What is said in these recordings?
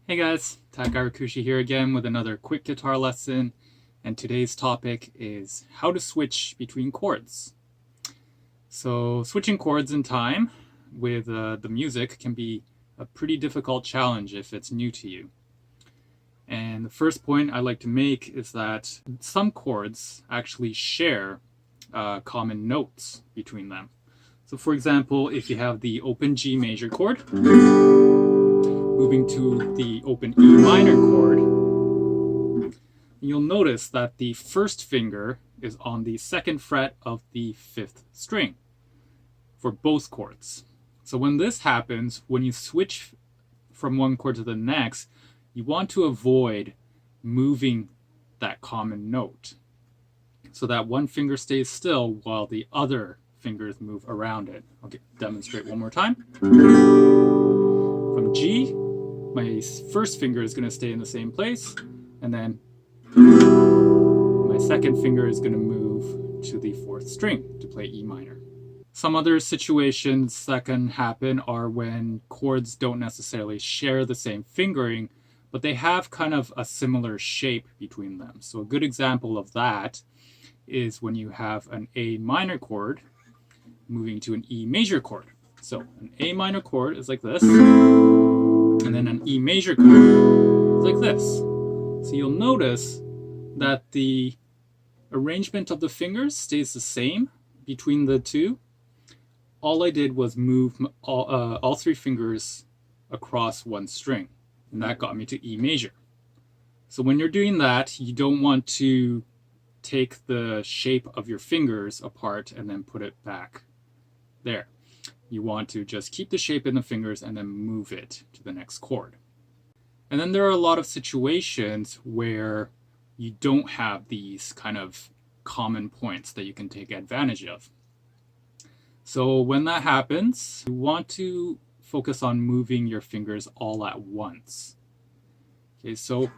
Hey guys, Takarakushi here again with another quick guitar lesson, and today's topic is how to switch between chords. So switching chords in time with the music can be a pretty difficult challenge if it's new to you. And the first point I like to make is that some chords actually share common notes between them. So for example, if you have the open G major chord, moving to the open E minor chord, you'll notice that the first finger is on the second fret of the fifth string for both chords. So when this happens, when you switch from one chord to the next, you want to avoid moving that common note so that one finger stays still while the other fingers move around it. I'll demonstrate one more time. From G, my first finger is going to stay in the same place, and then my second finger is going to move to the fourth string to play E minor. Some other situations that can happen are when chords don't necessarily share the same fingering, but they have kind of a similar shape between them. So a good example of that is when you have an A minor chord moving to an E major chord. So an A minor chord is like this, and then an E major chord is like this. So you'll notice that the arrangement of the fingers stays the same between the two. All I did was move all three fingers across one string, and that got me to E major. So when you're doing that, you don't want to take the shape of your fingers apart and then put it back there. You want to just keep the shape in the fingers and then move it to the next chord. And then there are a lot of situations where you don't have these kind of common points that you can take advantage of. So when that happens, you want to focus on moving your fingers all at once. Okay, so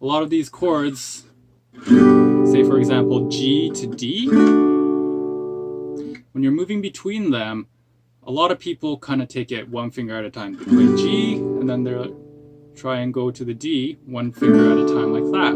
a lot of these chords, say for example G to D, when you're moving between them, a lot of people kind of take it one finger at a time. They play G, and then they'll try and go to the D one finger at a time like that.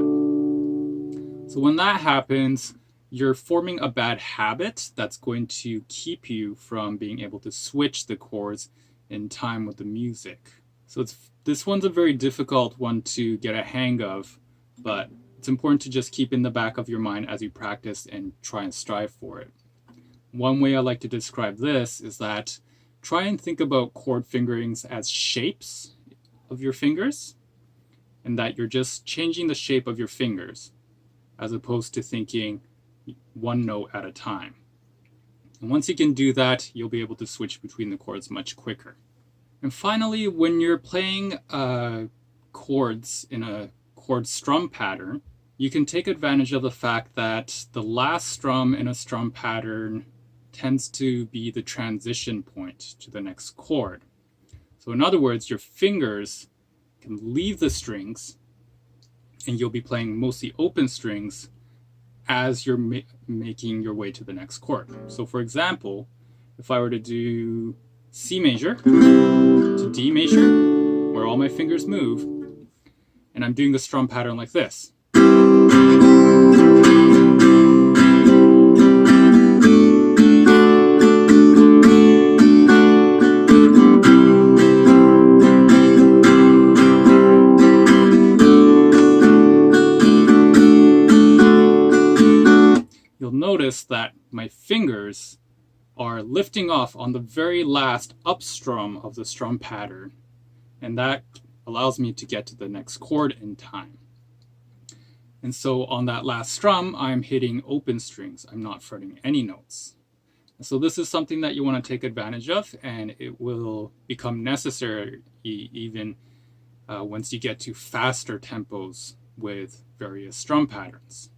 So when that happens, you're forming a bad habit that's going to keep you from being able to switch the chords in time with the music. So this one's a very difficult one to get a hang of, but it's important to just keep in the back of your mind as you practice and try and strive for it. One way I like to describe this is that try and think about chord fingerings as shapes of your fingers, and that you're just changing the shape of your fingers as opposed to thinking one note at a time. And once you can do that, you'll be able to switch between the chords much quicker. And finally, when you're playing chords in a chord strum pattern, you can take advantage of the fact that the last strum in a strum pattern tends to be the transition point to the next chord. So in other words, your fingers can leave the strings and you'll be playing mostly open strings as you're making your way to the next chord. So for example, if I were to do C major to D major, where all my fingers move, and I'm doing the strum pattern like this. You'll notice that my fingers are lifting off on the very last up strum of the strum pattern, and that allows me to get to the next chord in time. And so on that last strum, I'm hitting open strings. I'm not fretting any notes. And so this is something that you want to take advantage of, and it will become necessary even once you get to faster tempos with various strum patterns.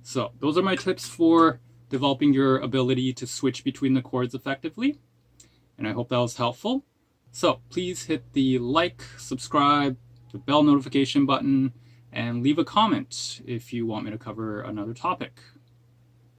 So those are my tips for developing your ability to switch between the chords effectively, and I hope that was helpful. So please hit the like, subscribe, the bell notification button, and leave a comment if you want me to cover another topic.